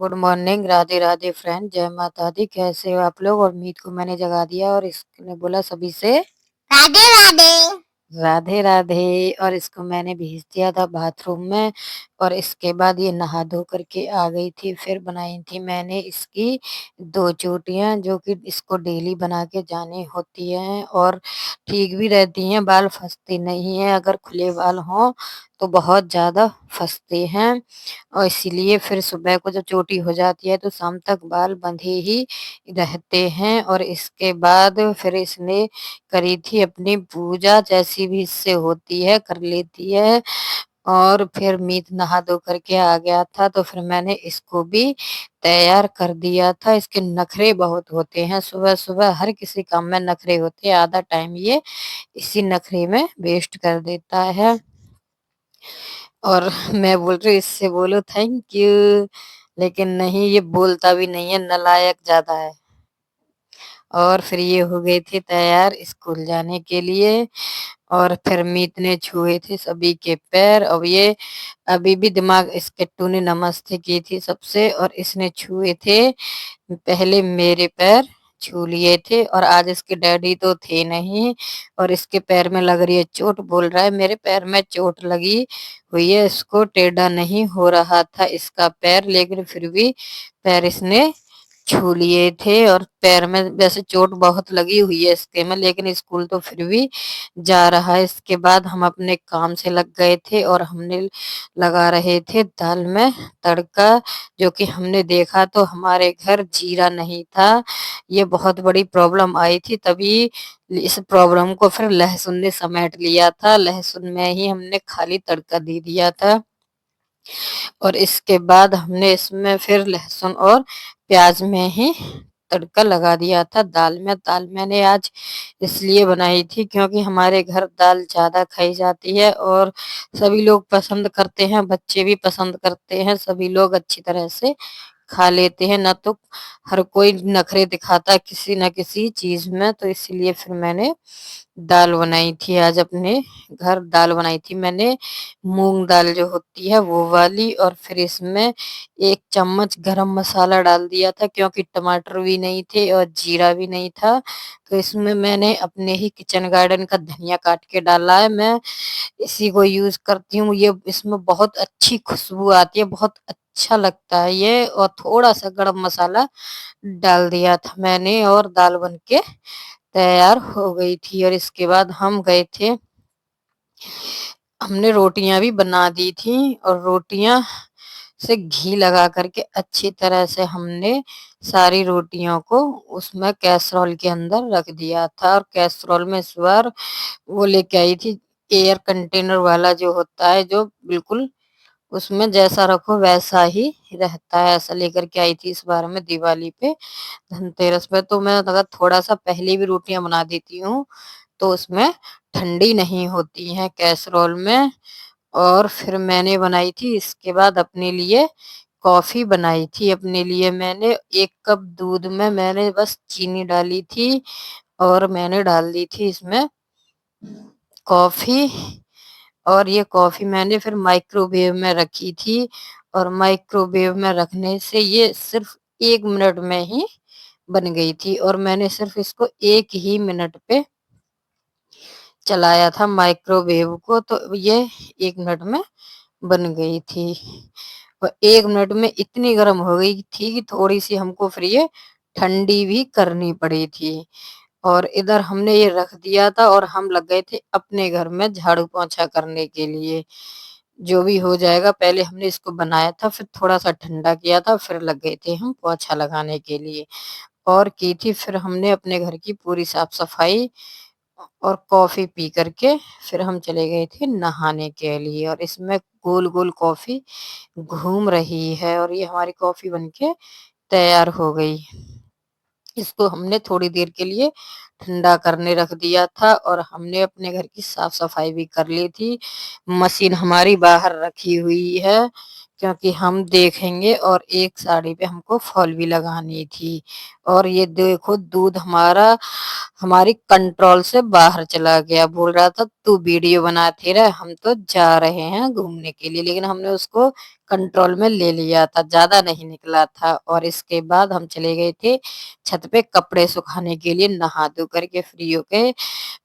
Good morning, Radhe Radhe friend, जय माता दी। कैसे हो आप लोग? और मीत को मैंने जगा दिया और इसने बोला सभी से राधे राधे। राधे राधे। और इसको मैंने भेज दिया था बाथरूम में। और इसके बाद ये नहा धो करके आ गई थी। फिर बनाई थी मैंने इसकी 2 चोटियाँ, जो कि इसको डेली बना के जानी होती हैं और ठीक भी रहती हैं, बाल फँसते नहीं हैं। अगर खुले बाल हों तो बहुत ज़्यादा फँसते हैं और इसीलिए फिर सुबह को जब चोटी हो जाती है तो शाम तक बाल बंधे ही रहते हैं। और इसके बाद फिर इसने करी थी अपनी पूजा, जैसी भी इससे होती है कर लेती है। और फिर मीत नहा धो करके आ गया था तो फिर मैंने इसको भी तैयार कर दिया था। इसके नखरे बहुत होते हैं, सुबह-सुबह हर किसी काम में नखरे होते हैं, आधा टाइम ये इसी नखरे में वेस्ट कर देता है। और मैं बोल रही हूँ इससे बोलो थैंक यू, लेकिन नहीं, ये बोलता भी नहीं है, नालायक ज़्यादा है। और फिर ये हो गई थी तैयार स्कूल जाने के लिए। और फिर मीत ने छुए थे सभी के पैर। अब ये अभी भी दिमाग इस किट्टू ने नमस्ते की थी सबसे और इसने छुए थे पहले मेरे पैर, छू लिए थे। और आज इसके डैडी तो थे नहीं और इसके पैर में लग रही है चोट। बोल रहा है मेरे पैर में चोट लगी हुई है। इसको टेढ़ा नहीं हो रहा था इसका पैर, लेकिन फिर भी पैर इसने छू लिए थे। और पैर में वैसे चोट बहुत लगी हुई है इसके में, लेकिन स्कूल तो फिर भी जा रहा है। इसके बाद हम अपने काम से लग गए थे और हमने लगा रहे थे दाल में तड़का, जो कि हमने देखा तो हमारे घर जीरा नहीं था। ये बहुत बड़ी प्रॉब्लम आई थी, तभी इस प्रॉब्लम को फिर लहसुन ने समेट लिया था। लहसुन में ही हमने खाली तड़का दे दिया था। और इसके बाद हमने इसमें फिर लहसुन और प्याज में ही तड़का लगा दिया था दाल में। दाल मैंने आज इसलिए बनाई थी क्योंकि हमारे घर दाल ज़्यादा खाई जाती है और सभी लोग पसंद करते हैं, बच्चे भी पसंद करते हैं, सभी लोग अच्छी तरह से खा लेते हैं। ना तो हर कोई नखरे दिखाता है किसी न किसी चीज़ में, तो इसीलिए फिर मैंने दाल बनाई थी आज अपने घर। दाल बनाई थी मैंने मूँग दाल जो होती है वो वाली। और फिर इसमें 1 चम्मच गरम मसाला डाल दिया था क्योंकि टमाटर भी नहीं थे और जीरा भी नहीं था। तो इसमें मैंने अपने ही किचन गार्डन का धनिया काट के डाला है। मैं इसी को यूज़ करती हूँ। ये इसमें बहुत अच्छी खुशबू आती है, बहुत अच्छा लगता है ये। और थोड़ा-सा गरम मसाला डाल दिया था मैंने और दाल बन के तैयार हो गई थी। और इसके बाद हम गए थे, हमने रोटियाँ भी बना दी थी और रोटियाँ से घी लगा करके अच्छी तरह से हमने सारी रोटियों को उसमें कैसरोल के अंदर रख दिया था। और कैसरोल में इस बार वो लेके आई थी एयर कंटेनर वाला, जो होता है जो बिल्कुल उसमें जैसा रखो वैसा ही रहता है, ऐसा लेकर के आई थी इस बार मैं दिवाली पे, धनतेरस पे। तो मैं अगर थोड़ा-सा पहले भी रोटियाँ बना देती हूँ तो उसमें ठंडी नहीं होती हैं कैसरोल में। और फिर मैंने बनाई थी इसके बाद अपने लिए कॉफ़ी बनाई थी। अपने लिए मैंने 1 कप दूध में मैंने बस चीनी डाली थी और मैंने डाल दी थी इसमें कॉफ़ी। और ये कॉफ़ी मैंने फिर माइक्रोवेव में रखी थी और माइक्रोवेव में रखने से ये सिर्फ़ 1 मिनट में ही बन गई थी। और मैंने सिर्फ़ इसको 1 ही मिनट पे चलाया था माइक्रोवेव को, तो ये 1 मिनट में बन गई थी। और 1 मिनट में इतनी गर्म हो गई थी कि थोड़ी-सी हमको फिर ये ठंडी भी करनी पड़ी थी। और इधर हमने ये रख दिया था और हम लग गए थे अपने घर में झाड़ू-पोंछा करने के लिए। जो भी हो जाएगा, पहले हमने इसको बनाया था, फिर थोड़ा-सा ठंडा किया था, फिर लग गए थे हम पोंछा लगाने के लिए। और की थी फिर हमने अपने घर की पूरी साफ-सफाई और कॉफ़ी पी कर के फिर हम चले गए थे नहाने के लिए। और इसमें गोल-गोल कॉफ़ी घूम रही है और ये हमारी कॉफ़ी बन के तैयार हो गई। इसको हमने थोड़ी देर के लिए ठंडा करने रख दिया था और हमने अपने घर की साफ-सफाई भी कर ली थी। मशीन हमारी बाहर रखी हुई है क्योंकि हम देखेंगे और एक साड़ी पे हमको फॉल भी लगानी थी। और ये देखो दूध हमारा हमारी कंट्रोल से बाहर चला गया। बोल रहा था तू वीडियो बनाते रह, हम तो जा रहे हैं घूमने के लिए, लेकिन हमने उसको कंट्रोल में ले लिया था, ज़्यादा नहीं निकला था। और इसके बाद हम चले गए थे छत पे कपड़े सुखाने के लिए, नहा धो करके फ्री होके।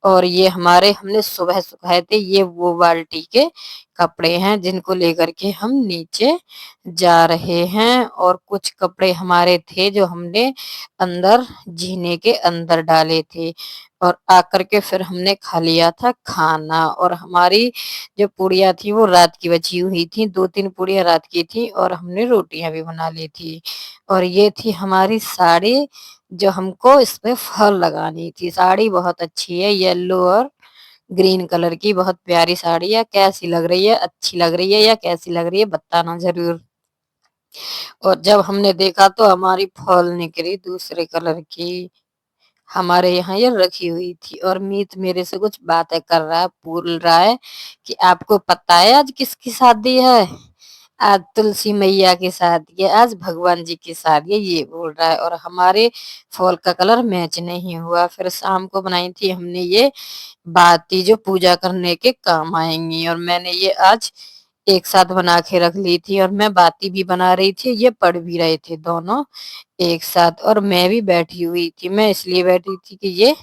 और ये हमारे हमने सुबह सुखाए थे, ये वो बाल्टी के कपड़े हैं जिनको लेकर के हम नीचे जा रहे हैं। और कुछ कपड़े हमारे थे जो हमने अंदर जीने के अंदर डाले थे। और आकर के फिर हमने खा लिया था खाना। और हमारी जो पूड़ियाँ थी वो रात की बची हुई थी, 2-3 पूड़ियाँ रात की थी और हमने रोटियाँ भी बना ली थी। और ये थी हमारी साड़ी जो हमको इसमें फॉल लगानी थी। साड़ी बहुत अच्छी है, येलो और ग्रीन कलर की बहुत प्यारी साड़ी है। कैसी लग रही है? अच्छी लग रही है या कैसी लग रही है बताना ज़रूर। और जब हमने देखा तो हमारी फॉल निकली दूसरे कलर की। हमारे यहाँ ये रखी हुई थी। और मीत मेरे से कुछ बातें कर रहा है, बोल रहा है कि आपको पता है आज किसकी शादी है? आज तुलसी मैया की शादी है, आज भगवान जी की शादी है, ये बोल रहा है। और हमारे फॉल का कलर मैच नहीं हुआ। फिर शाम को बनाई थी हमने ये बाती जो पूजा करने के काम आएंगी। और मैंने ये आज एक साथ बना के रख ली थी। और मैं बाती भी बना रही थी, ये पढ़ भी रहे थे दोनों एक साथ। और मैं भी बैठी हुई थी, मैं इसलिए बैठी थी कि ये